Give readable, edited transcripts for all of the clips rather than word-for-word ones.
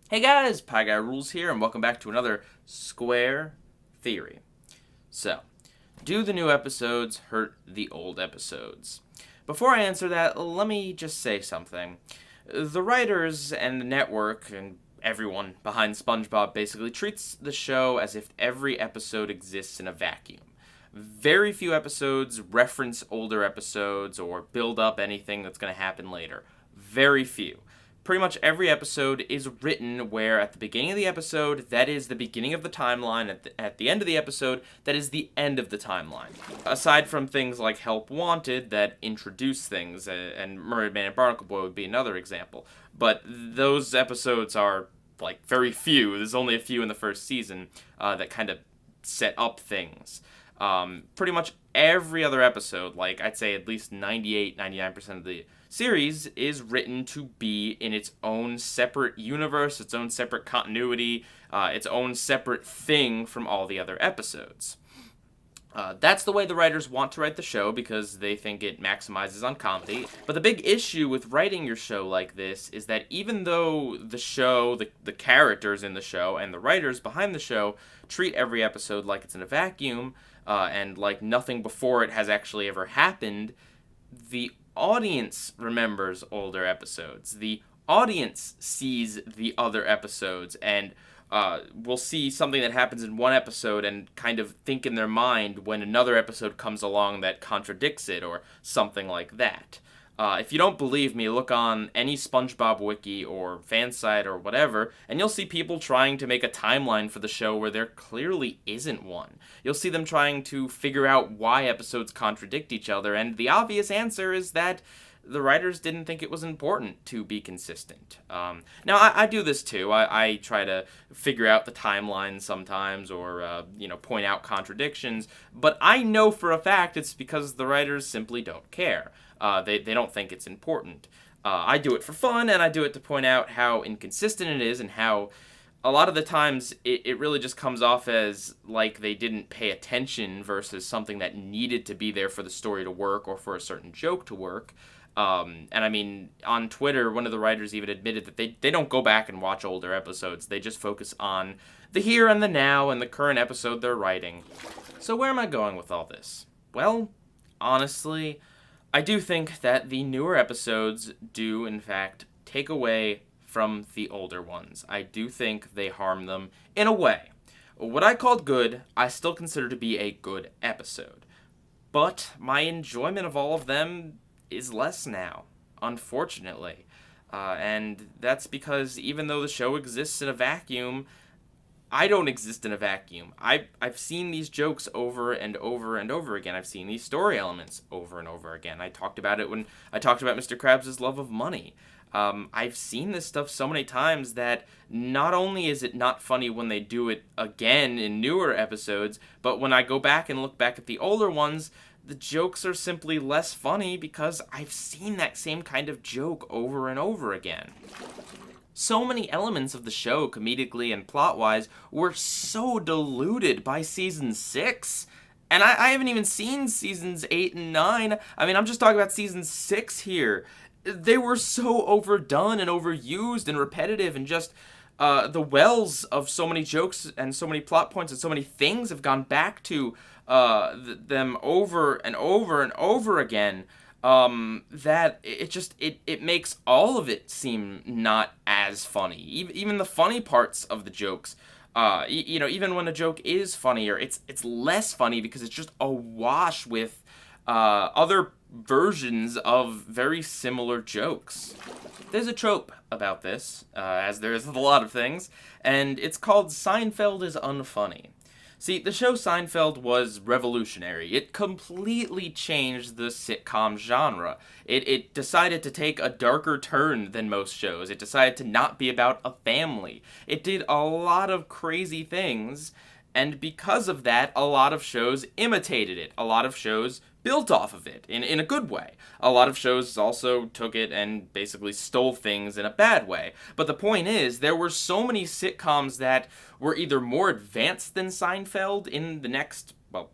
Hey guys, PIEGUYRULZ here, and welcome back to another Square Theory. So, do the new episodes hurt the old episodes? Before I answer that, let me just say something. The writers and the network and everyone behind SpongeBob basically treats the show as if every episode exists in a vacuum. Very few episodes reference older episodes or build up anything that's going to happen later. Very few. Pretty much every episode is written where at the beginning of the episode, that is the beginning of the timeline, at the end of the episode, that is the end of the timeline. Aside from things like Help Wanted that introduce things, and Mermaid Man and Barnacle Boy would be another example. But those episodes are, like, very few. There's only a few in the first season that kind of set up things. Pretty much every other episode, like I'd say at least 98-99% of the series, is written to be in its own separate universe, its own separate continuity, its own separate thing from all the other episodes. That's the way the writers want to write the show because they think it maximizes on comedy. But the big issue with writing your show like this is that even though the show, the characters in the show, and the writers behind the show treat every episode like it's in a vacuum, and like nothing before it has actually ever happened, the audience remembers older episodes. The audience sees the other episodes and will see something that happens in one episode and kind of think in their mind when another episode comes along that contradicts it or something like that. If you don't believe me, look on any SpongeBob wiki or fan site or whatever, and you'll see people trying to make a timeline for the show where there clearly isn't one. You'll see them trying to figure out why episodes contradict each other, and the obvious answer is that the writers didn't think it was important to be consistent. Now, I do this too. I try to figure out the timeline sometimes or, point out contradictions, but I know for a fact it's because the writers simply don't care. They don't think it's important. I do it for fun, and I do it to point out how inconsistent it is and how a lot of the times it really just comes off as like they didn't pay attention versus something that needed to be there for the story to work or for a certain joke to work. And I mean, on Twitter, one of the writers even admitted that they don't go back and watch older episodes. They just focus on the here and the now and the current episode they're writing. So where am I going with all this? Well, honestly, I do think that the newer episodes do, in fact, take away from the older ones. I do think they harm them in a way. What I called good, I still consider to be a good episode. But my enjoyment of all of them is less now, unfortunately. And that's because even though the show exists in a vacuum, I don't exist in a vacuum. I've seen these jokes over and over and over again. I've seen these story elements over and over again. I talked about it when I talked about Mr. Krabs' love of money. I've seen this stuff so many times that not only is it not funny when they do it again in newer episodes, but when I go back and look back at the older ones, the jokes are simply less funny because I've seen that same kind of joke over and over again. So many elements of the show, comedically and plot-wise, were so diluted by season 6. And I haven't even seen seasons 8 and 9. I mean, I'm just talking about season 6 here. They were so overdone and overused and repetitive and just the wells of so many jokes and so many plot points and so many things have gone back to them over and over and over again, that it makes all of it seem not as funny. Even the funny parts of the jokes, even when a joke is funnier, it's less funny because it's just awash with other versions of very similar jokes. There's a trope about this, as there is with a lot of things, and it's called Seinfeld is unfunny. See, the show Seinfeld was revolutionary. It completely changed the sitcom genre. It decided to take a darker turn than most shows. It decided to not be about a family. It did a lot of crazy things, and because of that, a lot of shows imitated it. A lot of shows built off of it in a good way. A lot of shows also took it and basically stole things in a bad way. But the point is, there were so many sitcoms that were either more advanced than Seinfeld in the next,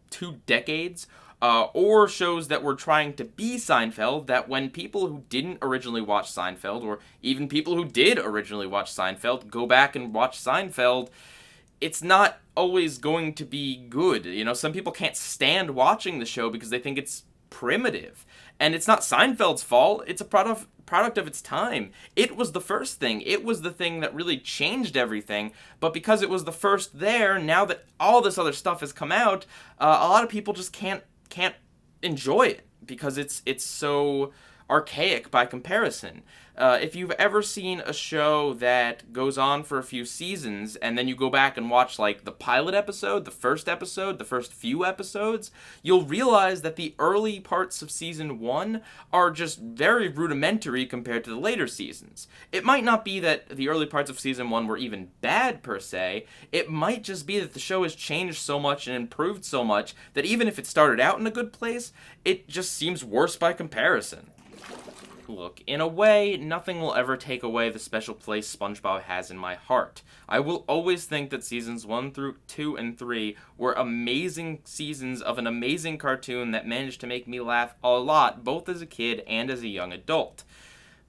2 decades, or shows that were trying to be Seinfeld, that when people who didn't originally watch Seinfeld, or even people who did originally watch Seinfeld, go back and watch Seinfeld, it's not always going to be good. You know, some people can't stand watching the show because they think it's primitive. And it's not Seinfeld's fault. It's a product of its time. It was the first thing. It was the thing that really changed everything. But because it was the first there, now that all this other stuff has come out, a lot of people just can't enjoy it because it's so archaic by comparison. If you've ever seen a show that goes on for a few seasons and then you go back and watch like the pilot episode, the first few episodes, you'll realize that the early parts of season 1 are just very rudimentary compared to the later seasons. It might not be that the early parts of season 1 were even bad per se. It might just be that the show has changed so much and improved so much that even if it started out in a good place, it just seems worse by comparison. Look, in a way, nothing will ever take away the special place SpongeBob has in my heart. I will always think that seasons 1 through 2 and 3 were amazing seasons of an amazing cartoon that managed to make me laugh a lot, both as a kid and as a young adult.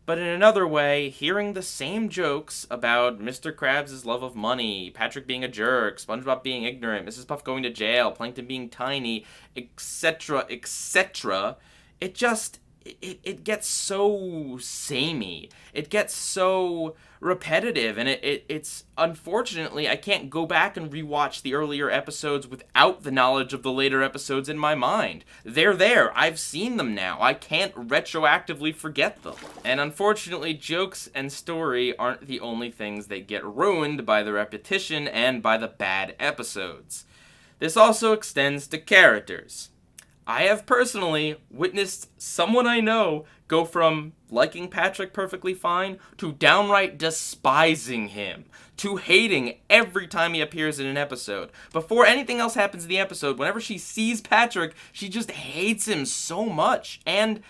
But in another way, hearing the same jokes about Mr. Krabs' love of money, Patrick being a jerk, SpongeBob being ignorant, Mrs. Puff going to jail, Plankton being tiny, etc., etc., it gets so samey. It gets so repetitive, and it's unfortunately, I can't go back and rewatch the earlier episodes without the knowledge of the later episodes in my mind. They're there. I've seen them now. I can't retroactively forget them. And unfortunately, jokes and story aren't the only things that get ruined by the repetition and by the bad episodes. This also extends to characters. I have personally witnessed someone I know go from liking Patrick perfectly fine to downright despising him, to hating every time he appears in an episode. Before anything else happens in the episode, whenever she sees Patrick, she just hates him so much. And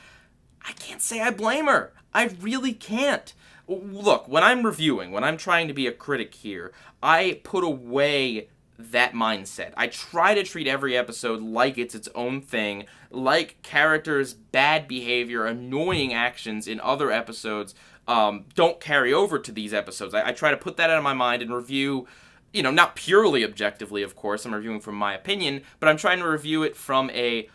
I can't say I blame her. I really can't. Look, when I'm reviewing, when I'm trying to be a critic here, I put away that mindset. I try to treat every episode like it's its own thing, like characters' bad behavior, annoying actions in other episodes don't carry over to these episodes. I try to put that out of my mind and review, not purely objectively, of course. I'm reviewing from my opinion, but I'm trying to review it from a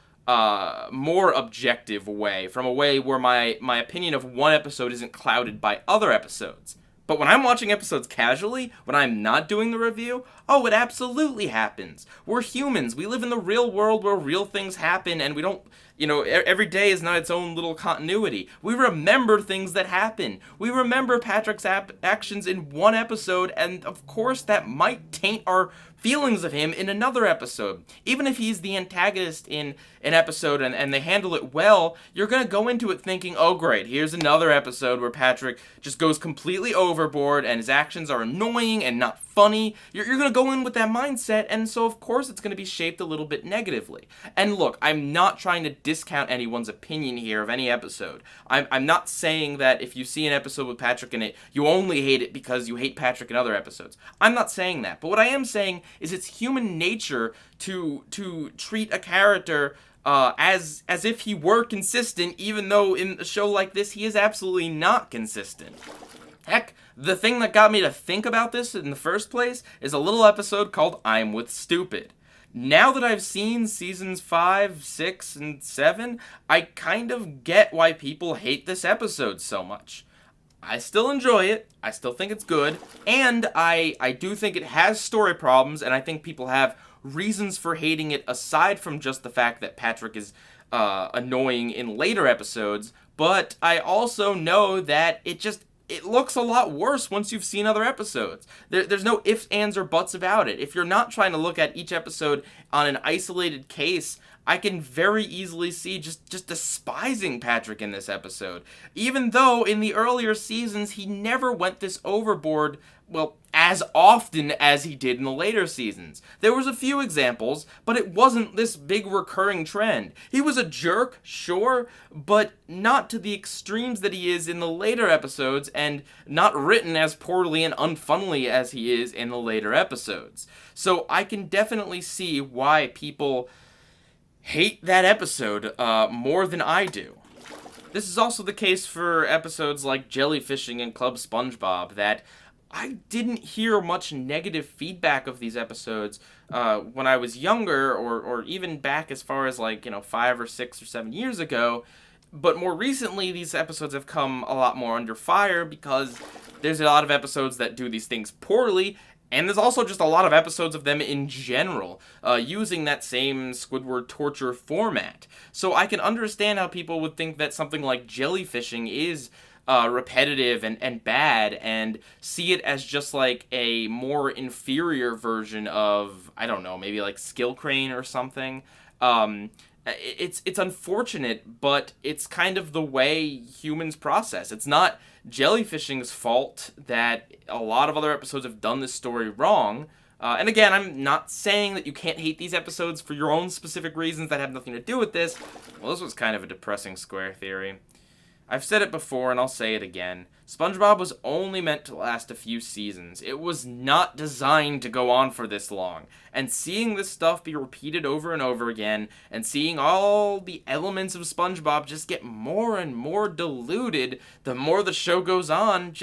more objective way, from a way where my opinion of one episode isn't clouded by other episodes. But when I'm watching episodes casually, when I'm not doing the review, it absolutely happens. We're humans. We live in the real world where real things happen, and we don't, every day is not its own little continuity. We remember things that happen. We remember Patrick's actions in one episode, and of course that might taint our feelings of him in another episode. Even if he's the antagonist in an episode and they handle it well, you're going to go into it thinking, oh great, here's another episode where Patrick just goes completely overboard and his actions are annoying and not funny. You're going to go in with that mindset, and so of course it's going to be shaped a little bit negatively. And look, I'm not trying to discount anyone's opinion here of any episode. I'm not saying that if you see an episode with Patrick in it, you only hate it because you hate Patrick in other episodes. I'm not saying that. But what I am saying is it's human nature to treat a character as if he were consistent, even though in a show like this he is absolutely not consistent. Heck, the thing that got me to think about this in the first place is a little episode called I'm with Stupid. Now that I've seen seasons 5, 6, and 7, I kind of get why people hate this episode so much. I still enjoy it, I still think it's good, and I do think it has story problems, and I think people have reasons for hating it aside from just the fact that Patrick is annoying in later episodes, but I also know that it looks a lot worse once you've seen other episodes. There's no ifs, ands, or buts about it. If you're not trying to look at each episode on an isolated case, I can very easily see just despising Patrick in this episode. Even though in the earlier seasons he never went this overboard, as often as he did in the later seasons. There was a few examples, but it wasn't this big recurring trend. He was a jerk, sure, but not to the extremes that he is in the later episodes, and not written as poorly and unfunnily as he is in the later episodes. So I can definitely see why people hate that episode more than I do. This is also the case for episodes like Jellyfishing and Club SpongeBob, that I didn't hear much negative feedback of these episodes when I was younger, or even back as far as 5 or 6 or 7 years ago. But more recently, these episodes have come a lot more under fire because there's a lot of episodes that do these things poorly, and there's also just a lot of episodes of them in general, using that same Squidward torture format. So I can understand how people would think that something like Jellyfishing is repetitive and bad, and see it as just like a more inferior version of, I don't know, maybe like Skill Crane or something. It's unfortunate, but it's kind of the way humans process. It's not Jellyfishing's fault that a lot of other episodes have done this story wrong. And again, I'm not saying that you can't hate these episodes for your own specific reasons that have nothing to do with this. Well, this was kind of a depressing square theory. I've said it before, and I'll say it again. SpongeBob was only meant to last a few seasons. It was not designed to go on for this long. And seeing this stuff be repeated over and over again, and seeing all the elements of SpongeBob just get more and more diluted the more the show goes on,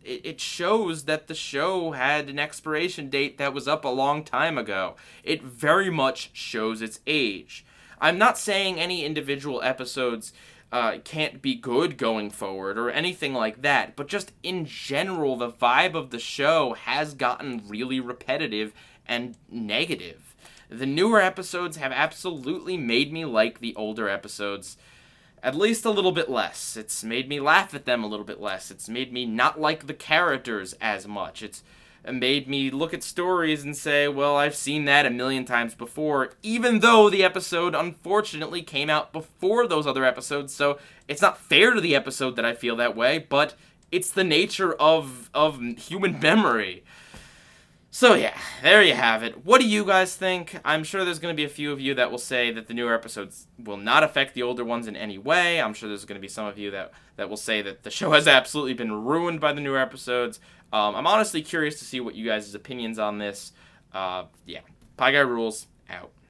it shows that the show had an expiration date that was up a long time ago. It very much shows its age. I'm not saying any individual episodes can't be good going forward or anything like that, but just in general, the vibe of the show has gotten really repetitive and negative. The newer episodes have absolutely made me like the older episodes at least a little bit less. It's made me laugh at them a little bit less. It's made me not like the characters as much. It's made me look at stories and say, well, I've seen that a million times before, even though the episode unfortunately came out before those other episodes, so it's not fair to the episode that I feel that way, but it's the nature of human memory. So yeah, there you have it. What do you guys think? I'm sure there's going to be a few of you that will say that the newer episodes will not affect the older ones in any way. I'm sure there's going to be some of you that will say that the show has absolutely been ruined by the newer episodes. I'm honestly curious to see what you guys' opinions on this. Yeah, Pie Guy Rules, out.